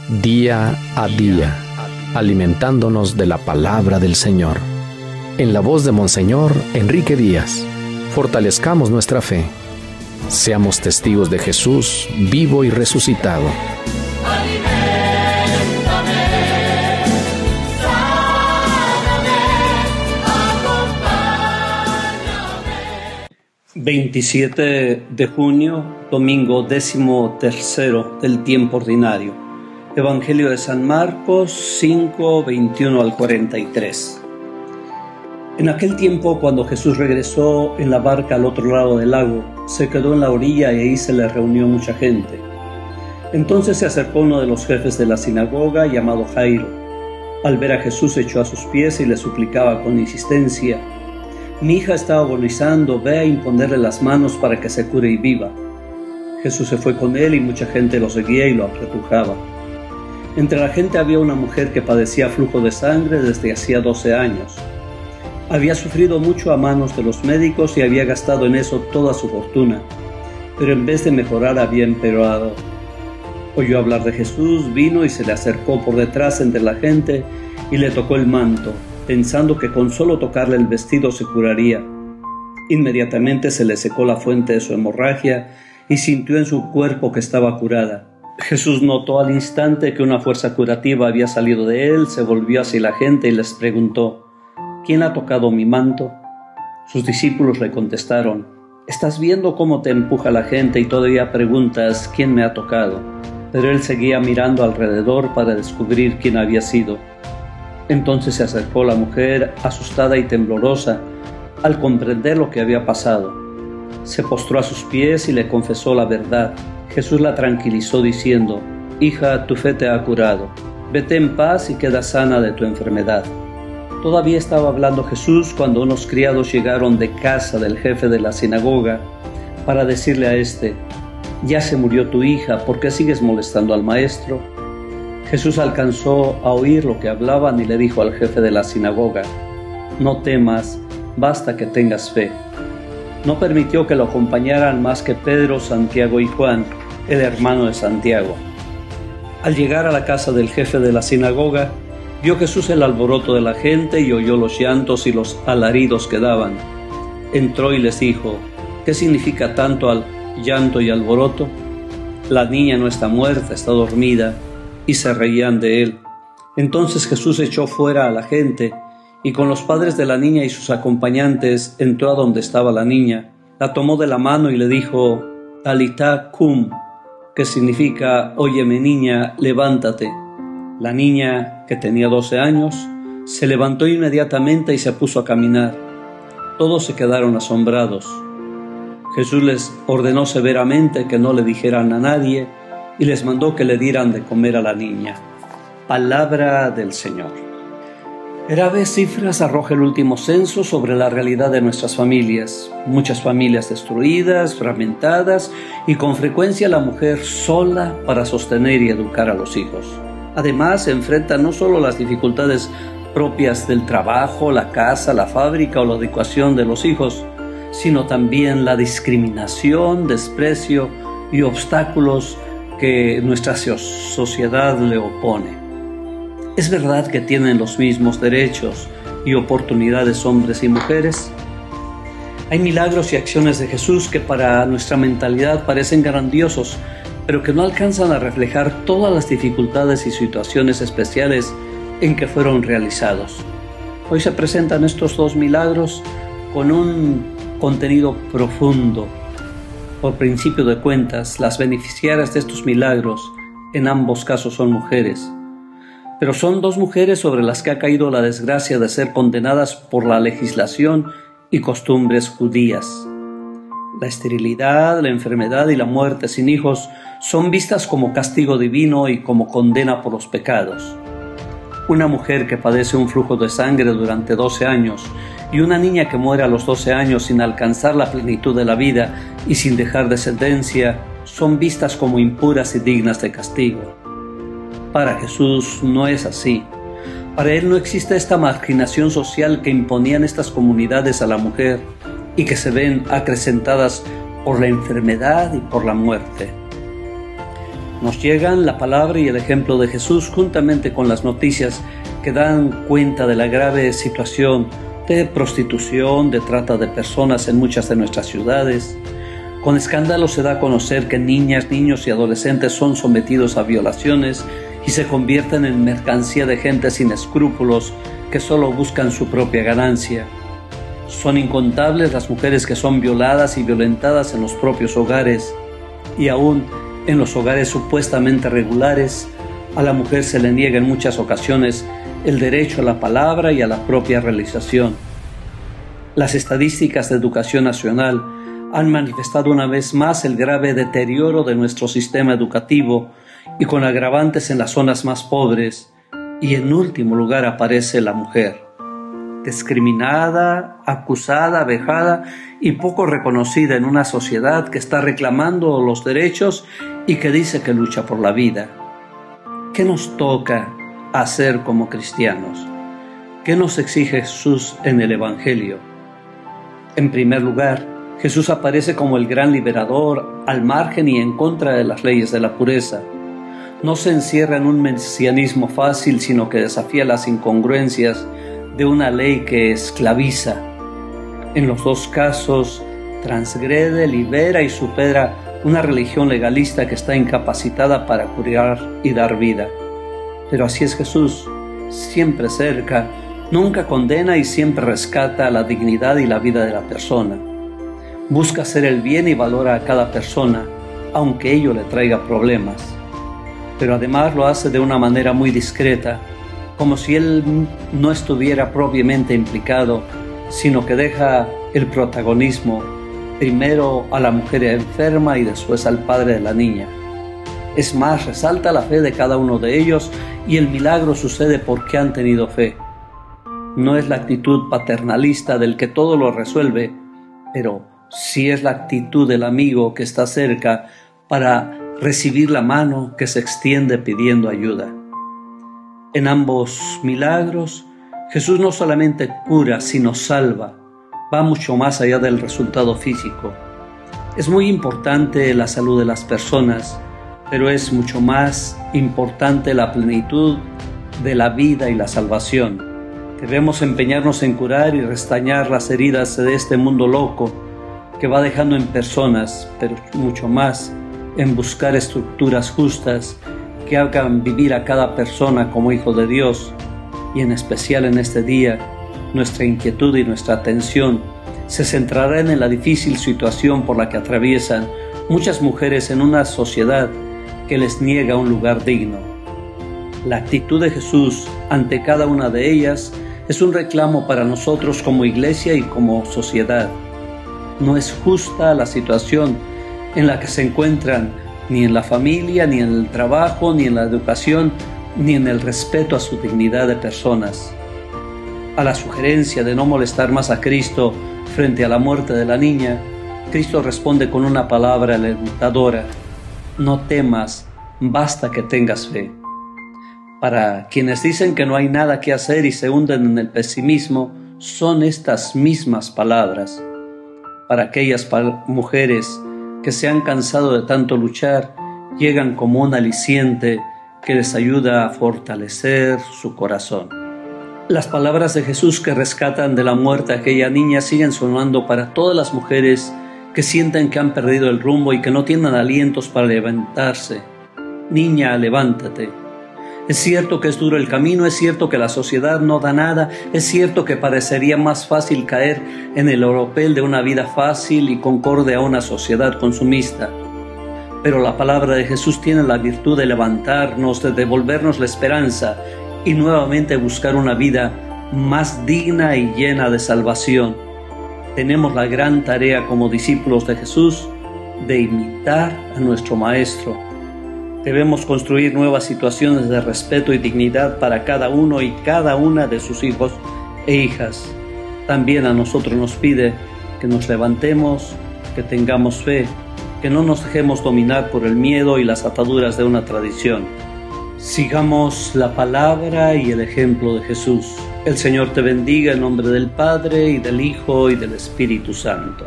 día a día, alimentándonos de la palabra del Señor. En la voz de Monseñor Enrique Díaz, fortalezcamos nuestra fe. Seamos testigos de Jesús vivo y resucitado. 27 de junio, domingo 13º del tiempo ordinario. Evangelio de San Marcos 5, 21 al 43. En aquel tiempo, cuando Jesús regresó en la barca al otro lado del lago, se quedó en la orilla y ahí se le reunió mucha gente. Entonces se acercó uno de los jefes de la sinagoga, llamado Jairo. Al ver a Jesús, se echó a sus pies y le suplicaba con insistencia: «Mi hija está agonizando, ve a imponerle las manos para que se cure y viva». Jesús se fue con él y mucha gente lo seguía y lo apretujaba. Entre la gente había una mujer que padecía flujo de sangre desde hacía 12 años. Había sufrido mucho a manos de los médicos y había gastado en eso toda su fortuna, pero en vez de mejorar había empeorado. Oyó hablar de Jesús, vino y se le acercó por detrás entre la gente y le tocó el manto, pensando que con solo tocarle el vestido se curaría. Inmediatamente se le secó la fuente de su hemorragia y sintió en su cuerpo que estaba curada. Jesús notó al instante que una fuerza curativa había salido de él, se volvió hacia la gente y les preguntó: «¿Quién ha tocado mi manto?». Sus discípulos le contestaron: «¿Estás viendo cómo te empuja la gente y todavía preguntas quién me ha tocado?». Pero él seguía mirando alrededor para descubrir quién había sido. Entonces se acercó la mujer, asustada y temblorosa, al comprender lo que había pasado. Se postró a sus pies y le confesó la verdad. Jesús la tranquilizó diciendo: «Hija, tu fe te ha curado. Vete en paz y queda sana de tu enfermedad». Todavía estaba hablando Jesús cuando unos criados llegaron de casa del jefe de la sinagoga para decirle a éste: «Ya se murió tu hija, ¿por qué sigues molestando al maestro?». Jesús alcanzó a oír lo que hablaban y le dijo al jefe de la sinagoga: «No temas, basta que tengas fe». No permitió que lo acompañaran más que Pedro, Santiago y Juan, el hermano de Santiago. Al llegar a la casa del jefe de la sinagoga, vio Jesús el alboroto de la gente y oyó los llantos y los alaridos que daban. Entró y les dijo: «¿Qué significa tanto llanto y alboroto? La niña no está muerta, está dormida». Y se reían de él. Entonces Jesús echó fuera a la gente y con los padres de la niña y sus acompañantes entró a donde estaba la niña, la tomó de la mano y le dijo: «Talitá cum», que significa: «Óyeme niña, levántate». La niña, que tenía 12 años, se levantó inmediatamente y se puso a caminar. Todos se quedaron asombrados. Jesús les ordenó severamente que no le dijeran a nadie y les mandó que le dieran de comer a la niña. Palabra del Señor. Graves cifras arroja el último censo sobre la realidad de nuestras familias. Muchas familias destruidas, fragmentadas y con frecuencia la mujer sola para sostener y educar a los hijos. Además, se enfrenta no solo las dificultades propias del trabajo, la casa, la fábrica o la educación de los hijos, sino también la discriminación, desprecio y obstáculos que nuestra sociedad le opone. ¿Es verdad que tienen los mismos derechos y oportunidades hombres y mujeres? Hay milagros y acciones de Jesús que para nuestra mentalidad parecen grandiosos, pero que no alcanzan a reflejar todas las dificultades y situaciones especiales en que fueron realizados. Hoy se presentan estos dos milagros con un contenido profundo. Por principio de cuentas, las beneficiarias de estos milagros en ambos casos son mujeres. Pero son dos mujeres sobre las que ha caído la desgracia de ser condenadas por la legislación y costumbres judías. La esterilidad, la enfermedad y la muerte sin hijos son vistas como castigo divino y como condena por los pecados. Una mujer que padece un flujo de sangre durante 12 años y una niña que muere a los 12 años sin alcanzar la plenitud de la vida y sin dejar descendencia son vistas como impuras y dignas de castigo. Para Jesús no es así. Para Él no existe esta marginación social que imponían estas comunidades a la mujer y que se ven acrecentadas por la enfermedad y por la muerte. Nos llegan la palabra y el ejemplo de Jesús juntamente con las noticias que dan cuenta de la grave situación de prostitución, de trata de personas en muchas de nuestras ciudades. Con escándalo se da a conocer que niñas, niños y adolescentes son sometidos a violaciones y se convierten en mercancía de gente sin escrúpulos que solo buscan su propia ganancia. Son incontables las mujeres que son violadas y violentadas en los propios hogares, y aún en los hogares supuestamente regulares, a la mujer se le niega en muchas ocasiones el derecho a la palabra y a la propia realización. Las estadísticas de Educación Nacional han manifestado una vez más el grave deterioro de nuestro sistema educativo y con agravantes en las zonas más pobres, y en último lugar aparece la mujer, discriminada, acusada, vejada y poco reconocida en una sociedad que está reclamando los derechos y que dice que lucha por la vida. ¿Qué nos toca hacer como cristianos? ¿Qué nos exige Jesús en el Evangelio? En primer lugar, Jesús aparece como el gran liberador, al margen y en contra de las leyes de la pureza. No se encierra en un mesianismo fácil, sino que desafía las incongruencias de una ley que esclaviza. En los dos casos, transgrede, libera y supera una religión legalista que está incapacitada para curar y dar vida. Pero así es Jesús, siempre cerca, nunca condena y siempre rescata la dignidad y la vida de la persona. Busca hacer el bien y valora a cada persona, aunque ello le traiga problemas. Pero además lo hace de una manera muy discreta, como si él no estuviera propiamente implicado, sino que deja el protagonismo primero a la mujer enferma y después al padre de la niña. Es más, resalta la fe de cada uno de ellos y el milagro sucede porque han tenido fe. No es la actitud paternalista del que todo lo resuelve, pero sí es la actitud del amigo que está cerca para recibir la mano que se extiende pidiendo ayuda. En ambos milagros, Jesús no solamente cura, sino salva. Va mucho más allá del resultado físico. Es muy importante la salud de las personas, pero es mucho más importante la plenitud de la vida y la salvación. Debemos empeñarnos en curar y restañar las heridas de este mundo loco que va dejando en personas, pero mucho más en buscar estructuras justas que hagan vivir a cada persona como hijo de Dios. Y en especial en este día, nuestra inquietud y nuestra atención se centrará en la difícil situación por la que atraviesan muchas mujeres en una sociedad que les niega un lugar digno. La actitud de Jesús ante cada una de ellas es un reclamo para nosotros como iglesia y como sociedad. No es justa la situación en la que se encuentran, ni en la familia, ni en el trabajo, ni en la educación, ni en el respeto a su dignidad de personas. A la sugerencia de no molestar más a Cristo frente a la muerte de la niña, Cristo responde con una palabra alentadora: no temas, basta que tengas fe. Para quienes dicen que no hay nada que hacer y se hunden en el pesimismo, son estas mismas palabras. Para aquellas mujeres que se han cansado de tanto luchar, llegan como un aliciente que les ayuda a fortalecer su corazón. Las palabras de Jesús que rescatan de la muerte a aquella niña siguen sonando para todas las mujeres que sienten que han perdido el rumbo y que no tienen alientos para levantarse. Niña, levántate. Es cierto que es duro el camino, es cierto que la sociedad no da nada, es cierto que parecería más fácil caer en el oropel de una vida fácil y concorde a una sociedad consumista. Pero la palabra de Jesús tiene la virtud de levantarnos, de devolvernos la esperanza y nuevamente buscar una vida más digna y llena de salvación. Tenemos la gran tarea como discípulos de Jesús de imitar a nuestro Maestro. Debemos construir nuevas situaciones de respeto y dignidad para cada uno y cada una de sus hijos e hijas. También a nosotros nos pide que nos levantemos, que tengamos fe, que no nos dejemos dominar por el miedo y las ataduras de una tradición. Sigamos la palabra y el ejemplo de Jesús. El Señor te bendiga en nombre del Padre, y del Hijo, y del Espíritu Santo.